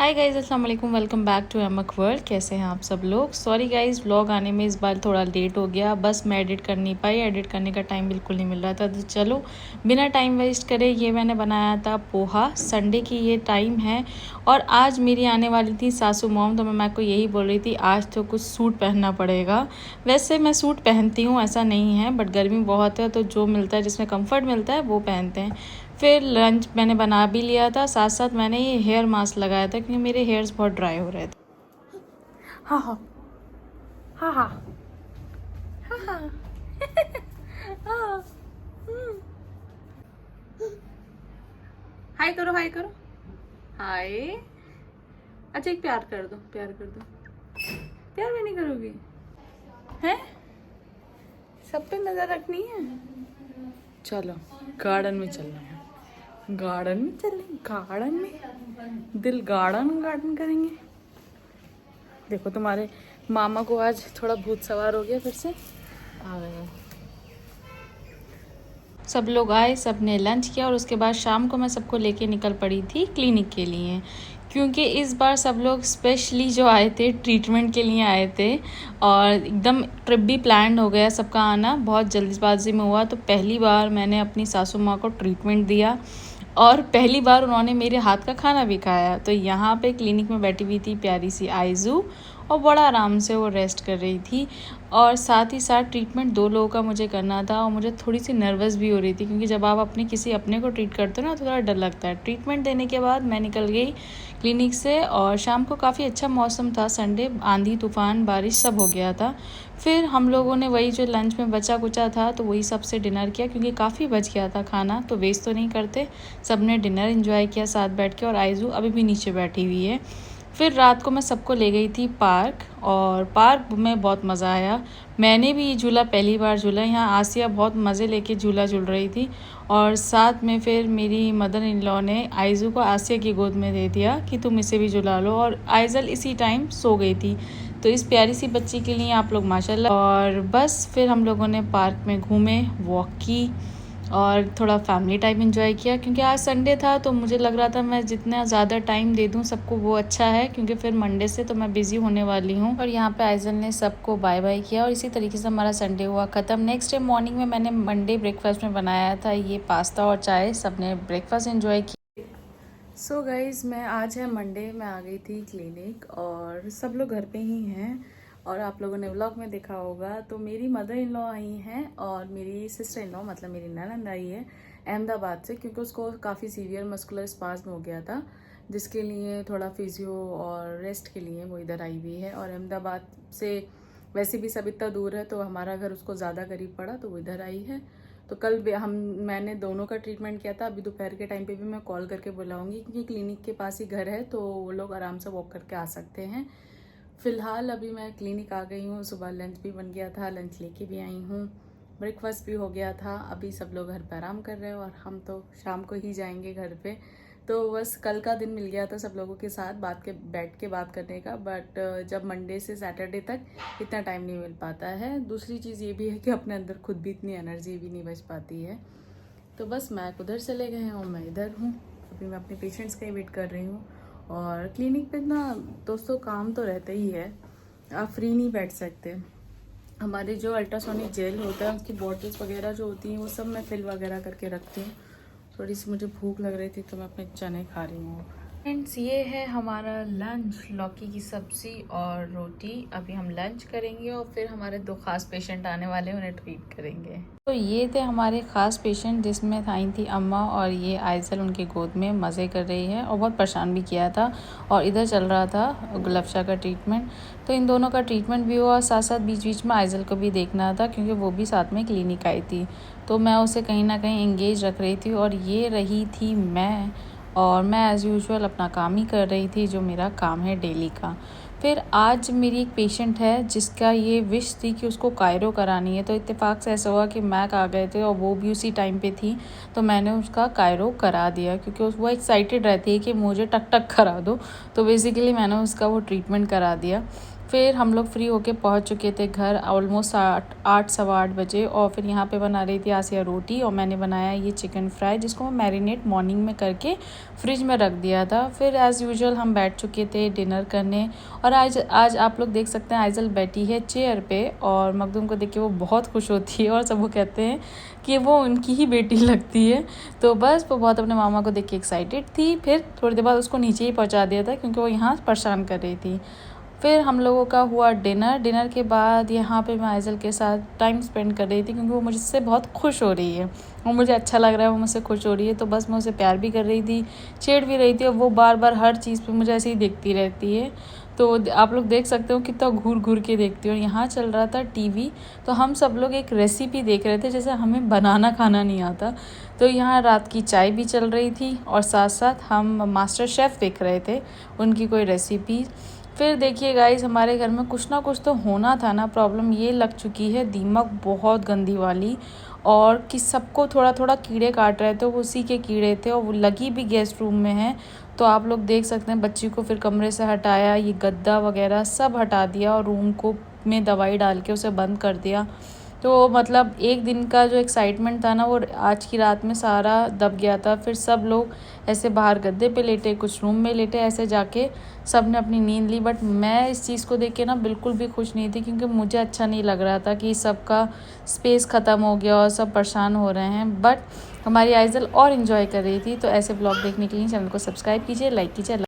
हाय guys, अस्सलाम वालेकुम। Welcome back to एमक वर्ल्ड। कैसे हैं आप सब लोग। सॉरी गाइज़, व्लॉग आने में इस बार थोड़ा लेट हो गया। बस मैं एडिट कर नहीं पाई, एडिट करने का टाइम बिल्कुल नहीं मिल रहा था। तो चलो बिना टाइम वेस्ट करे, ये मैंने बनाया था पोहा। संडे की ये टाइम है और आज मेरी आने वाली थी सासू मॉम। तो मैं को यही बोल रही थी आज तो कुछ सूट पहनना पड़ेगा। वैसे मैं सूट पहनती हूँ, ऐसा नहीं है, बट गर्मी बहुत है तो जो मिलता है, जिसमें कम्फर्ट मिलता है वो पहनते हैं। फिर लंच मैंने बना भी लिया था, साथ साथ मैंने ये हेयर मास्क लगाया था क्योंकि मेरे हेयर्स बहुत ड्राई हो रहे थे। हाँ हाँ हाँ हाँ हाँ हाँ हाँ। हाय करो, हाय करो, हाय। अच्छा एक प्यार कर दो, प्यार कर दो। प्यार भी नहीं करोगी हैं? सब पे नजर रखनी है। चलो गार्डन में चलना है, गार्डन में चलें, गार्डन में दिल गार्डन गार्डन करेंगे। देखो तुम्हारे मामा को आज थोड़ा भूत सवार हो गया, फिर से आ गए। सब लोग आए, सब ने लंच किया और उसके बाद शाम को मैं सबको लेके निकल पड़ी थी क्लिनिक के लिए, क्योंकि इस बार सब लोग स्पेशली जो आए थे ट्रीटमेंट के लिए आए थे और एकदम ट्रिप भी प्लान हो गया। सबका आना बहुत जल्दबाजी में हुआ। तो पहली बार मैंने अपनी सासू माँ को ट्रीटमेंट दिया और पहली बार उन्होंने मेरे हाथ का खाना भी खाया। तो यहाँ पे क्लिनिक में बैठी हुई थी प्यारी सी आइजू और बड़ा आराम से वो रेस्ट कर रही थी। और साथ ही साथ ट्रीटमेंट 2 लोगों का मुझे करना था और मुझे थोड़ी सी नर्वस भी हो रही थी, क्योंकि जब आप अपने किसी अपने को ट्रीट करते हो ना तो थोड़ा डर लगता है। ट्रीटमेंट देने के बाद मैं निकल गई क्लिनिक से और शाम को काफ़ी अच्छा मौसम था, संडे, आंधी तूफान बारिश सब हो गया था। फिर हम लोगों ने वही जो लंच में बचा कुचा था तो वही सबसे डिनर किया, क्योंकि काफ़ी बच गया था खाना, तो वेस्ट तो नहीं करते। सब ने डिनर एंजॉय किया साथ बैठ के और आइजू अभी भी नीचे बैठी हुई है। फिर रात को मैं सबको ले गई थी पार्क और पार्क में बहुत मज़ा आया। मैंने भी झूला पहली बार झूला। यहाँ आसिया बहुत मज़े लेके झूला झूल रही थी और साथ में फिर मेरी मदर इन लॉ ने आइजू को आसिया की गोद में दे दिया कि तुम इसे भी झुला लो, और आइजल इसी टाइम सो गई थी। तो इस प्यारी सी बच्ची के लिए आप लोग माशाल्लाह। और बस फिर हम लोगों ने पार्क में घूमे, वॉक की और थोड़ा फैमिली टाइम एंजॉय किया, क्योंकि आज संडे था तो मुझे लग रहा था मैं जितना ज़्यादा टाइम दे दूं सबको वो अच्छा है, क्योंकि फिर मंडे से तो मैं बिज़ी होने वाली हूँ। और यहाँ पे आइजल ने सबको बाय बाय किया और इसी तरीके से हमारा संडे हुआ ख़त्म। नेक्स्ट डे मॉर्निंग में मैंने मंडे ब्रेकफास्ट में बनाया था ये पास्ता और चाय, सब ने ब्रेकफास्ट एंजॉय किया। सो गाइज़, मैं आज है मंडे, मैं आ गई थी क्लिनिक और सब लोग घर पे ही हैं। और आप लोगों ने व्लॉग में देखा होगा तो मेरी मदर इन लॉ आई हैं और मेरी सिस्टर इन लॉ मतलब मेरी ननंद आई है अहमदाबाद से, क्योंकि उसको काफ़ी सीवियर मस्कुलर स्पाज्म हो गया था, जिसके लिए थोड़ा फिजियो और रेस्ट के लिए वो इधर आई हुई है। और अहमदाबाद से वैसे भी सब इतना दूर है तो हमारा घर उसको ज़्यादा करीब पड़ा तो वो इधर आई है। तो कल मैंने दोनों का ट्रीटमेंट किया था। अभी दोपहर के टाइम पे भी मैं कॉल करके बुलाऊंगी, क्योंकि क्लिनिक के पास ही घर है तो वो लोग आराम से वॉक करके आ सकते हैं। फ़िलहाल अभी मैं क्लिनिक आ गई हूँ, सुबह लंच भी बन गया था, लंच लेके भी आई हूँ, ब्रेकफास्ट भी हो गया था। अभी सब लोग घर पर आराम कर रहे हैं और हम तो शाम को ही जाएंगे घर पे। तो बस कल का दिन मिल गया था सब लोगों के साथ बैठ के बात करने का, बट जब मंडे से सैटरडे तक इतना टाइम नहीं मिल पाता है। दूसरी चीज़ ये भी है कि अपने अंदर खुद भी इतनी एनर्जी भी नहीं बच पाती है। तो बस मैं उधर चले गए हैं और मैं इधर हूँ। अभी मैं अपने पेशेंट्स का ही वेट कर रही हूँ। और क्लिनिक पे ना दोस्तों काम तो रहता ही है, आप फ्री नहीं बैठ सकते। हमारे जो अल्ट्रासोनिक जेल होता है उसकी बॉटल्स वगैरह जो होती हैं वो सब मैं फिल वगैरह करके रखती हूँ। थोड़ी सी मुझे भूख लग रही थी तो मैं अपने चने खा रही हूँ। फ्रेंड्स, ये है हमारा लंच, लौकी की सब्ज़ी और रोटी। अभी हम लंच करेंगे और फिर हमारे 2 ख़ास पेशेंट आने वाले हैं, उन्हें ट्रीट करेंगे। तो ये थे हमारे ख़ास पेशेंट, जिसमें आई थी अम्मा और ये आइजल उनके गोद में मज़े कर रही है और बहुत परेशान भी किया था। और इधर चल रहा था गुलफशा का ट्रीटमेंट, तो इन दोनों का ट्रीटमेंट भी हुआ। साथ साथ बीच बीच में आइजल को भी देखना था, क्योंकि वो भी साथ में क्लिनिक आई थी, तो मैं उसे कहीं ना कहीं एंगेज रख रही थी। और ये रही थी मैं, और मैं एज़ यूजुअल अपना काम ही कर रही थी, जो मेरा काम है डेली का। फिर आज मेरी एक पेशेंट है जिसका ये विश थी कि उसको कायरो करानी है, तो इत्तेफाक से ऐसा हुआ कि मैक आ गए थे और वो भी उसी टाइम पे थी, तो मैंने उसका कायरो करा दिया, क्योंकि वो एक्साइटेड रहती है कि मुझे टक टक करा दो। तो बेसिकली मैंने उसका वो ट्रीटमेंट करा दिया। फिर हम लोग फ्री होके पहुंच चुके थे घर ऑलमोस्ट 8 सवा 8 बजे। और फिर यहाँ पे बना रही थी आसिया रोटी और मैंने बनाया ये चिकन फ्राई, जिसको मैं मैरिनेट मॉर्निंग में करके फ्रिज में रख दिया था। फिर एज़ यूजुअल हम बैठ चुके थे डिनर करने। और आज आप लोग देख सकते हैं आइज़ल बैठी है चेयर पे और मखदूम को देख के वो बहुत खुश होती है और सब वो कहते हैं कि वो उनकी ही बेटी लगती है। तो बस वो बहुत अपने मामा को देख के एक्साइटेड थी। फिर थोड़ी देर बाद उसको नीचे ही पहुंचा दिया था क्योंकि वो यहाँ परेशान कर रही थी। फिर हम लोगों का हुआ डिनर के बाद यहाँ पे मैं आइज़ल के साथ टाइम स्पेंड कर रही थी क्योंकि वो मुझसे बहुत खुश हो रही है और मुझे अच्छा लग रहा है वो मुझसे खुश हो रही है। तो बस मैं उसे प्यार भी कर रही थी, छेड़ भी रही थी और वो बार बार हर चीज़ पे मुझे ऐसे ही देखती रहती है। तो आप लोग देख सकते हो कितना घूर घूर के देखती है। और यहाँ चल रहा था टीवी, तो हम सब लोग एक रेसिपी देख रहे थे, जैसे हमें बनाना खाना नहीं आता। तो यहाँ रात की चाय भी चल रही थी और साथ साथ हम मास्टर शेफ़ देख रहे थे, उनकी कोई रेसिपी। फिर देखिए गाइस, हमारे घर में कुछ ना कुछ तो होना था ना। प्रॉब्लम ये लग चुकी है दीमक बहुत गंदी वाली, और कि सबको थोड़ा थोड़ा कीड़े काट रहे थे, वो उसी के कीड़े थे और वो लगी भी गेस्ट रूम में है। तो आप लोग देख सकते हैं बच्ची को फिर कमरे से हटाया, ये गद्दा वगैरह सब हटा दिया और रूम को में दवाई डाल के उसे बंद कर दिया। तो मतलब एक दिन का जो एक्साइटमेंट था ना, वो आज की रात में सारा दब गया था। फिर सब लोग ऐसे बाहर गद्दे पे लेटे, कुछ रूम में लेटे, ऐसे जाके सब ने अपनी नींद ली। बट मैं इस चीज़ को देख के ना बिल्कुल भी खुश नहीं थी क्योंकि मुझे अच्छा नहीं लग रहा था कि सबका स्पेस ख़त्म हो गया और सब परेशान हो रहे हैं। बट हमारी आइज़ल और इन्जॉय कर रही थी। तो ऐसे ब्लॉग देखने के लिए चैनल को सब्सक्राइब कीजिए, लाइक कीजिए।